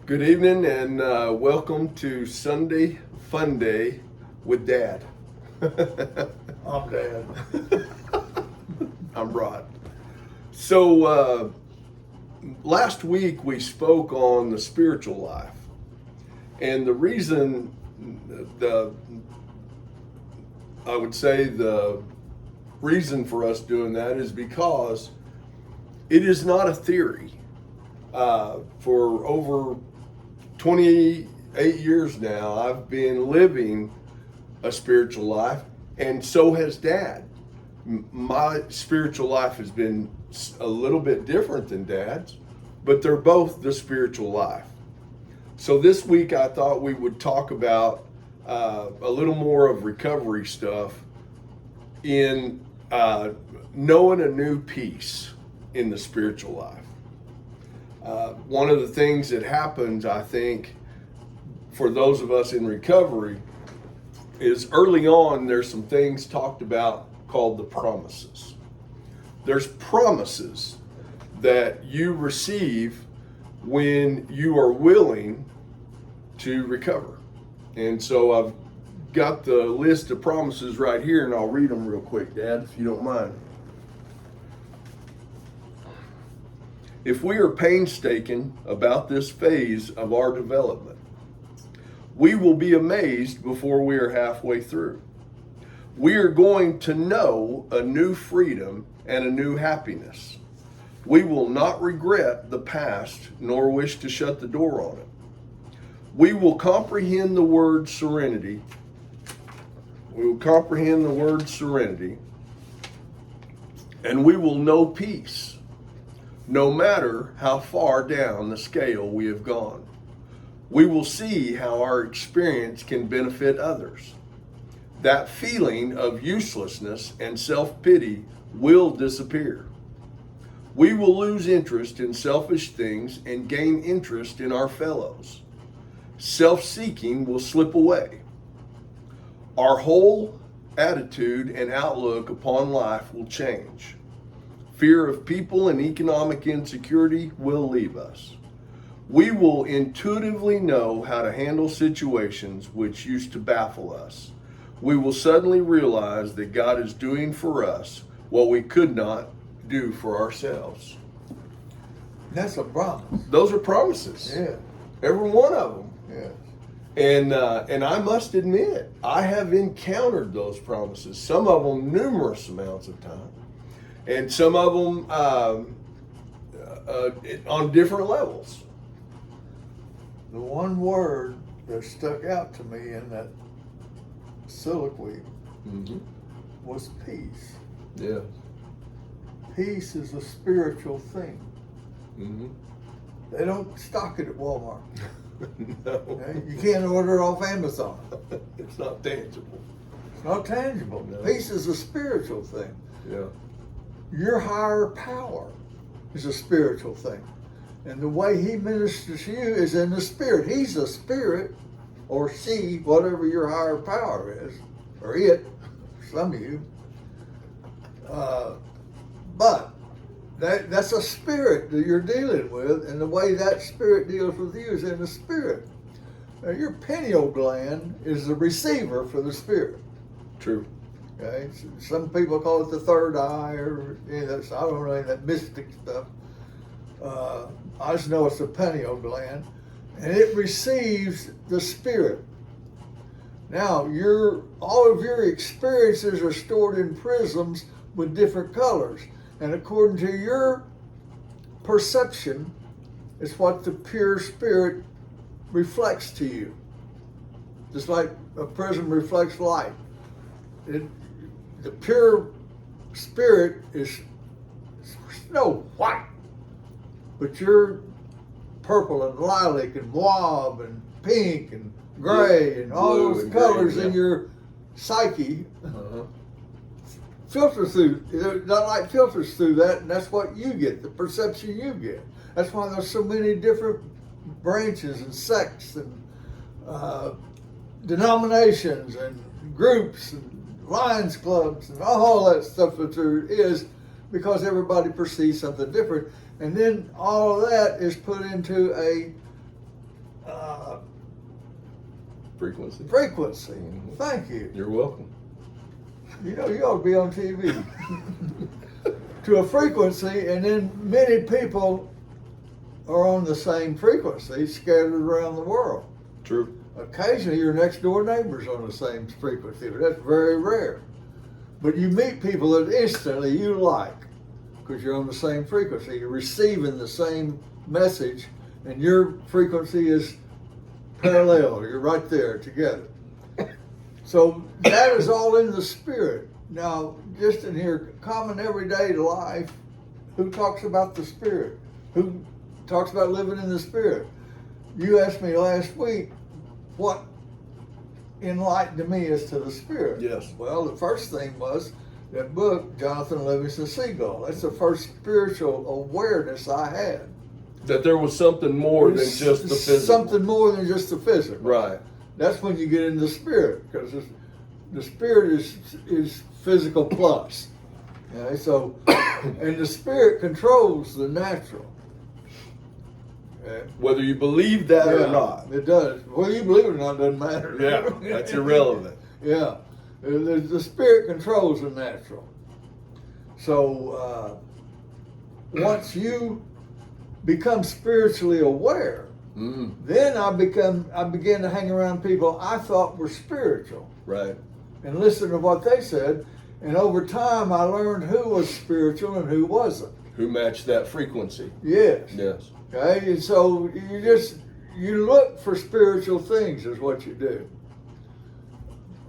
Good evening and welcome to Sunday Funday with Dad. I'm Dad. I'm Rod. So last week we spoke on the spiritual life, and the reason I would say the reason for us doing that is because it is not a theory. For over 28 years now, I've been living a spiritual life, and so has Dad. My spiritual life has been a little bit different than Dad's, but they're both the spiritual life. So this week I thought we would talk about a little more of recovery stuff in knowing a new peace in the spiritual life. One of the things that happens, I think, for those of us in recovery is early on there's some things talked about called the promises. There's promises that you receive when you are willing to recover. And so I've got the list of promises right here, and I'll read them real quick, Dad, if you don't mind. If we are painstaking about this phase of our development, we will be amazed before we are halfway through. We are going to know a new freedom and a new happiness. We will not regret the past nor wish to shut the door on it. We will comprehend the word serenity. And we will know peace, no matter how far down the scale we have gone. We will see how our experience can benefit others. That feeling of uselessness and self-pity will disappear. We will lose interest in selfish things and gain interest in our fellows. Self-seeking will slip away. Our whole attitude and outlook upon life will change. Fear of people and economic insecurity will leave us. We will intuitively know how to handle situations which used to baffle us. We will suddenly realize that God is doing for us what we could not do for ourselves. That's a promise. Those are promises. Yeah. Every one of them. Yeah. And I must admit, I have encountered those promises, some of them numerous amounts of time, and some of them on different levels. The one word that stuck out to me in that soliloquy was peace. Yeah. Peace is a spiritual thing. They don't stock it at Walmart. No. Okay? You can't order it off Amazon. It's not tangible. It's not tangible. No. Peace is a spiritual thing. Yeah. Your higher power is a spiritual thing. And the way he ministers to you is in the spirit. He's a spirit, or she, whatever your higher power is, or it, some of you. But that's a spirit that you're dealing with, and the way that spirit deals with you is in the spirit. Now, your pineal gland is the receiver for the spirit. True. Okay, some people call it the third eye, or I don't know any of that mystic stuff. I just know it's the pineal gland, and it receives the spirit. Now, all of your experiences are stored in prisms with different colors, and according to your perception, it's what the pure spirit reflects to you. Just like a prism reflects light. The pure spirit is snow white, but you're purple and lilac and mauve and pink and gray and all Blue those and colors green, in your psyche Uh-huh. filter through. The light filters through that, and that's what you get, the perception you get. That's why there's so many different branches and sects and denominations and groups and Lions clubs and all that stuff that there is, because everybody perceives something different. And then all of that is put into a Frequency. Frequency. Mhm. Thank you. You're welcome. You know, you ought to be on TV. To a frequency, and then many people are on the same frequency scattered around the world. True. Occasionally, your next door neighbor's on the same frequency, but that's very rare. But you meet people that instantly you like because you're on the same frequency. You're receiving the same message, and your frequency is parallel. You're right there together. So that is all in the spirit. Now, just in here, common everyday life, who talks about the spirit? Who talks about living in the spirit? You asked me last week what enlightened me as to the spirit. Yes. Well, the first thing was that book, Jonathan Livingston Seagull. That's the first spiritual awareness I had. That there was something more than just the physical. Something more than just the physical. Right. That's when you get into the spirit, because the spirit is physical plus. Okay, so, and the spirit controls the natural. Okay? Whether you believe that or not. It does. Whether you believe it or not doesn't matter. Yeah, that's irrelevant. Yeah. The spirit controls the natural. So once you become spiritually aware, then I began to hang around people I thought were spiritual. Right. And listen to what they said. And over time I learned who was spiritual and who wasn't. Who matched that frequency. Yes. Yes. Okay, and so you look for spiritual things is what you do.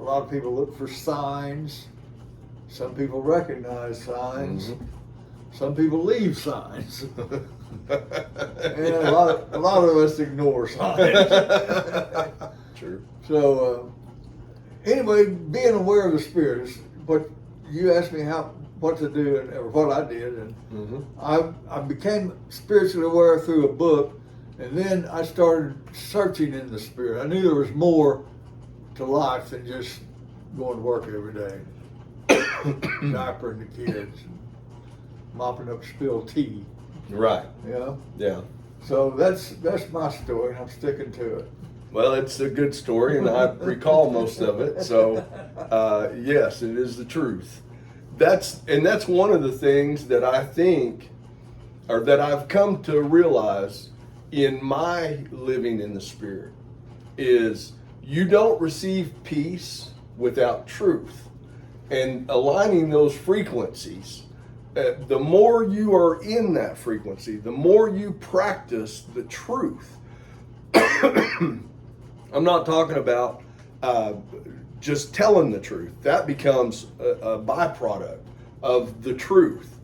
A lot of people look for signs. Some people recognize signs. Mm-hmm. Some people leave signs. And a lot of us ignore signs. True. So anyway, being aware of the spirit is what you asked me what to do or what I did, and I became spiritually aware through a book, and then I started searching in the spirit. I knew there was more to life than just going to work every day, diapering the kids, mopping up spilled tea. Right. Yeah. Yeah. So that's my story, and I'm sticking to it. Well, it's a good story, and I recall most of it. So, yes, it is the truth. That's one of the things that I think, or that I've come to realize in my living in the Spirit, is you don't receive peace without truth. And aligning those frequencies, the more you are in that frequency, the more you practice the truth. I'm not talking about just telling the truth. That becomes a byproduct of the truth.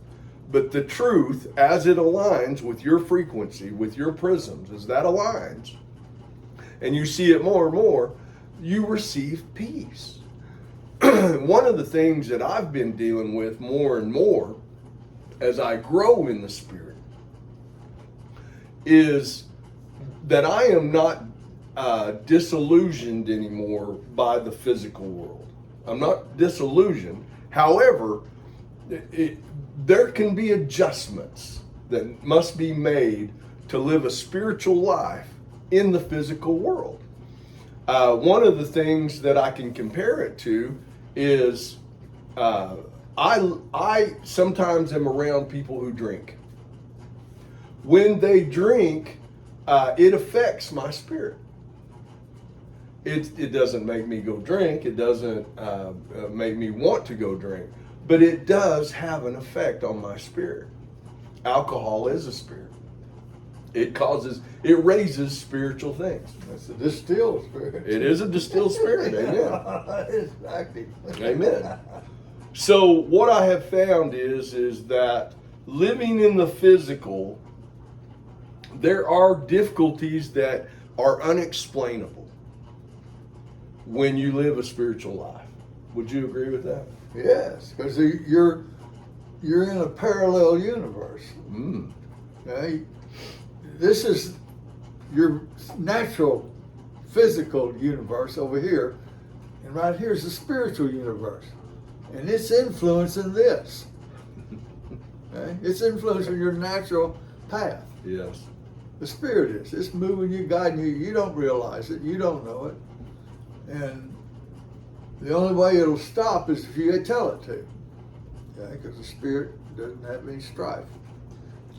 But the truth, as it aligns with your frequency, with your prisms, as that aligns, and you see it more and more, you receive peace. One of the things that I've been dealing with more and more as I grow in the Spirit is that I am not disillusioned anymore by the physical world. I'm not disillusioned. However, there can be adjustments that must be made to live a spiritual life in the physical world. One of the things that I can compare it to is I sometimes am around people who drink. When they drink, it affects my spirit. It doesn't make me go drink. It doesn't make me want to go drink. But it does have an effect on my spirit. Alcohol is a spirit. It raises spiritual things. That's a distilled spirit. It is a distilled spirit. Amen. It's active. Amen. So what I have found is that living in the physical, there are difficulties that are unexplainable when you live a spiritual life. Would you agree with that? Yes, because you're in a parallel universe. Okay? This is your natural physical universe over here, and right here is the spiritual universe, and it's influencing this. Okay? It's influencing your natural path. Yes. The spirit is. It's moving you, guiding you. You don't realize it. You don't know it. And the only way it'll stop is if you tell it to. Okay, because the spirit doesn't have any strife.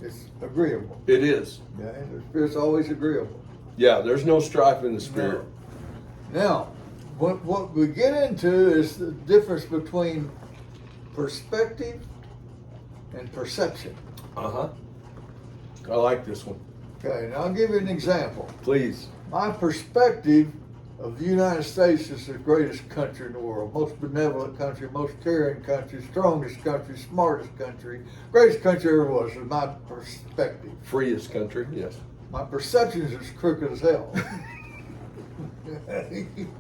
It's agreeable. It is. Yeah, and the spirit's always agreeable. Yeah, there's no strife in the spirit. No. Now, what we get into is the difference between perspective and perception. Uh-huh. I like this one. Okay, now I'll give you an example. Please. My perspective of the United States is the greatest country in the world, most benevolent country, most caring country, strongest country, smartest country, greatest country ever was, is my perspective. Freest country, yes. My perception is as crooked as hell.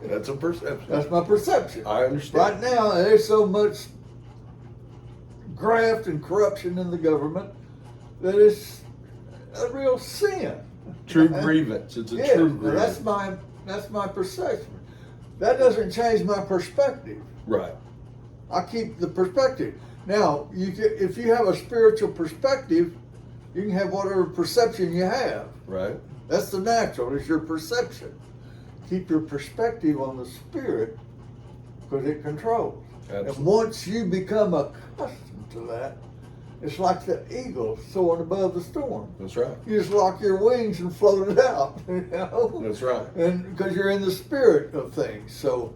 That's a perception. That's my perception. I understand. Right now, there's so much graft and corruption in the government that it's a real sin. True grievance. It's a true grievance. That's my perception. That doesn't change my perspective. Right. I keep the perspective. Now, if you have a spiritual perspective, you can have whatever perception you have. Right. That's the natural, is your perception. Keep your perspective on the spirit because it controls. Absolutely. And once you become accustomed to that, it's like the eagle soaring above the storm. That's right. You just lock your wings and float it out. You know? That's right. And because you're in the spirit of things. So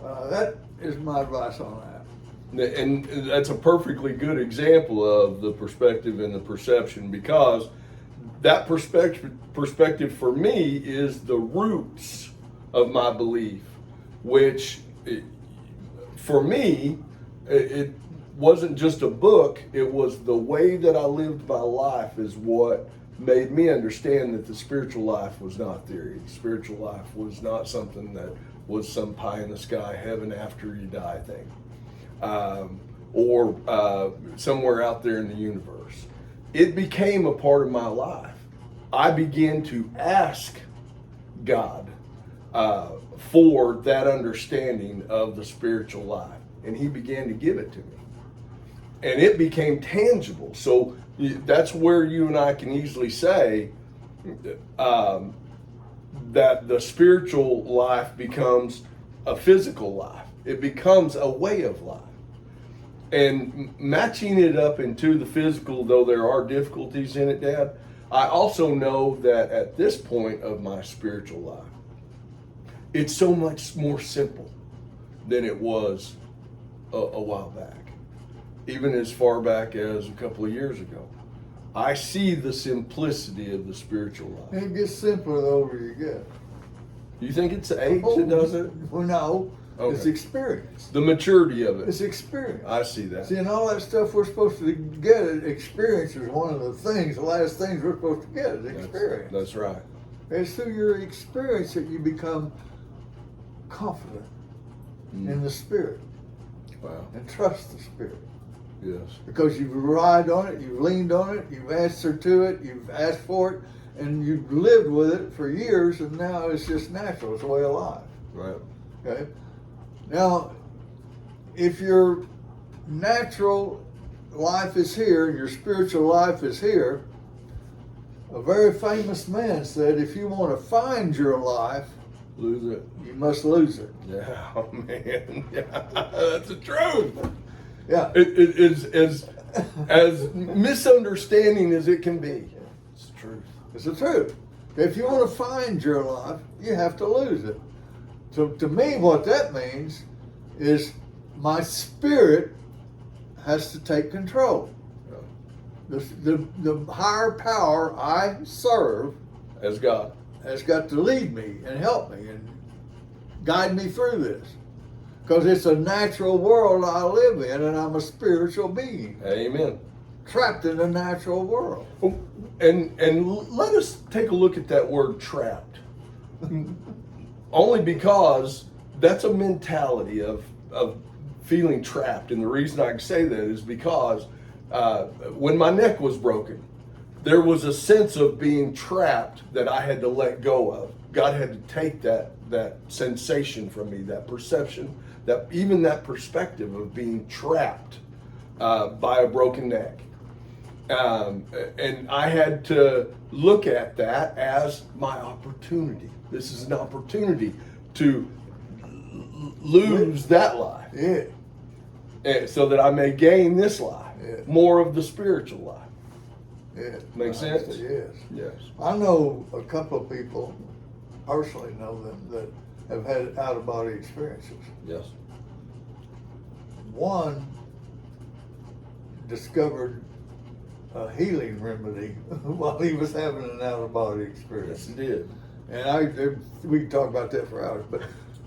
that is my advice on that. And that's a perfectly good example of the perspective and the perception, because that perspective for me is the roots of my belief, which for me, it wasn't just a book, it was the way that I lived my life is what made me understand that the spiritual life was not theory. The spiritual life was not something that was some pie in the sky, heaven after you die thing, or somewhere out there in the universe. It became a part of my life. I began to ask God for that understanding of the spiritual life, and He began to give it to me. And it became tangible. So that's where you and I can easily say that the spiritual life becomes a physical life. It becomes a way of life. And matching it up into the physical, though there are difficulties in it, Dad, I also know that at this point of my spiritual life, it's so much more simple than it was a while back. Even as far back as a couple of years ago. I see the simplicity of the spiritual life. It gets simpler the older you get. You think it's the age that does it? Well, no. Okay. It's experience. The maturity of it. It's experience. I see that. See, and all that stuff we're supposed to get, experience is one of the things, the last things we're supposed to get is experience. That's right. It's through your experience that you become confident in the Spirit. Wow. And trust the Spirit. Yes. Because you've relied on it, you've leaned on it, you've answered to it, you've asked for it, and you've lived with it for years, and now it's just natural. It's a way of life. Right. Okay? Now, if your natural life is here and your spiritual life is here, a very famous man said, if you want to find your life, Lose it. you must lose it. Yeah, oh, man. Yeah, that's the truth. Yeah. It is as misunderstanding as it can be. It's the truth. It's the truth. If you want to find your life, you have to lose it. To me, what that means is my spirit has to take control. The higher power I serve As God. has got to lead me and help me and guide me through this. Because it's a natural world I live in, and I'm a spiritual being. Amen. Trapped in a natural world. And let us take a look at that word trapped. Only because that's a mentality of feeling trapped. And the reason I can say that is because when my neck was broken, there was a sense of being trapped that I had to let go of. God had to take that sensation from me, that perception, that perspective of being trapped by a broken neck. And I had to look at that as my opportunity. This is an opportunity to lose that life, Yeah. and so that I may gain this life, Yeah. more of the spiritual life. Yeah. Make sense? Yes. Yes. I know a couple of people, personally know them, that have had out-of-body experiences. Yes. One discovered a healing remedy while he was having an out-of-body experience. Yes, it did. And we can talk about that for hours, but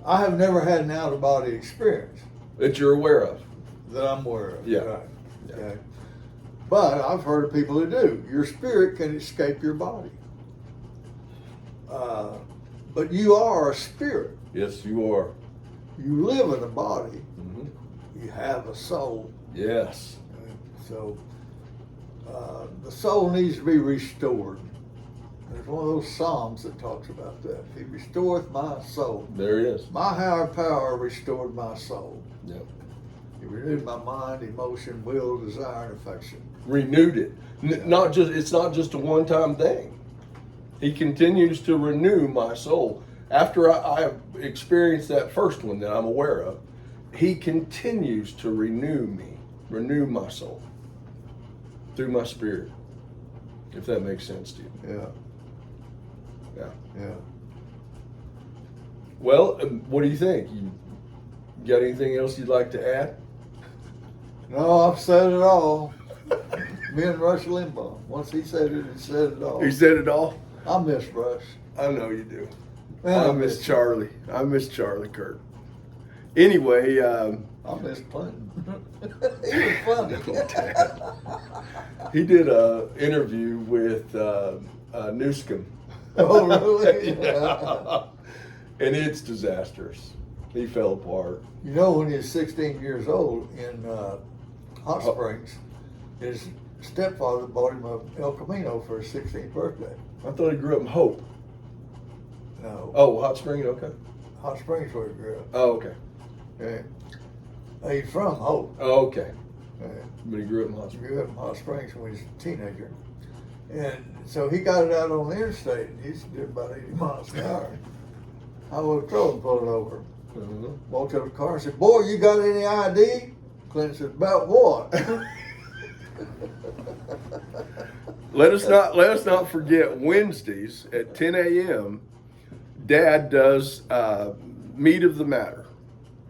I have never had an out-of-body experience That you're aware of. that I'm aware of. Yeah. Right. Yeah. Okay. But I've heard of people who do. Your spirit can escape your body. But you are a spirit. Yes, you are. You live in a body. Hmm. You have a soul. Yes. So the soul needs to be restored. There's one of those Psalms that talks about that. He restoreth my soul. There it is. My higher power restored my soul. Yep. He renewed my mind, emotion, will, desire, and affection. Renewed it. Not just. It's not just a one-time thing. He continues to renew my soul. After I have experienced that first one that I'm aware of, he continues to renew me, renew my soul through my spirit. If that makes sense to you. Yeah. Yeah. Yeah. Well, what do you think? You got anything else you'd like to add? No, I've said it all. Me and Rush Limbaugh. Once he said it, he said it all. You said it all. I miss Rush. I know you do. Man, I miss Charlie. I miss Charlie Kirk. Anyway, I miss Clinton. He was funny. he did an interview with Newscomb. Oh, really? Yeah. And it's disastrous. He fell apart. You know, when he was 16 years old in Hot Springs, his stepfather bought him a El Camino for his 16th birthday. I thought he grew up in Hope. No. Oh, Hot Springs, okay. Hot Springs where he grew up. Oh, okay. Okay. He's from Hope. Oh, okay. Okay. But he grew up in Hot He Springs. grew up in Hot Springs when he was a teenager. And so he got it out on the interstate, and he used to do about 80 miles an hour. I would have told him to pull it over. Uh-huh. Walked up to the car and said, "Boy, you got any ID?" Clinton said, "About what?" Let us not forget Wednesdays at 10 a.m. Dad does Meat of the Matter,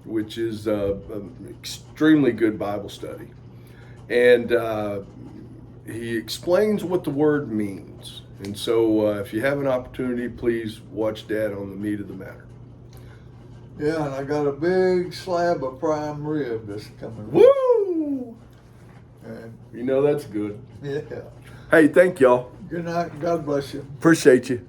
which is an extremely good Bible study, and he explains what the word means. And so, if you have an opportunity, please watch Dad on the Meat of the Matter. Yeah, and I got a big slab of prime rib that's coming. Woo! And, You know that's good. yeah. Hey, thank y'all. Good night. God bless you. Appreciate you.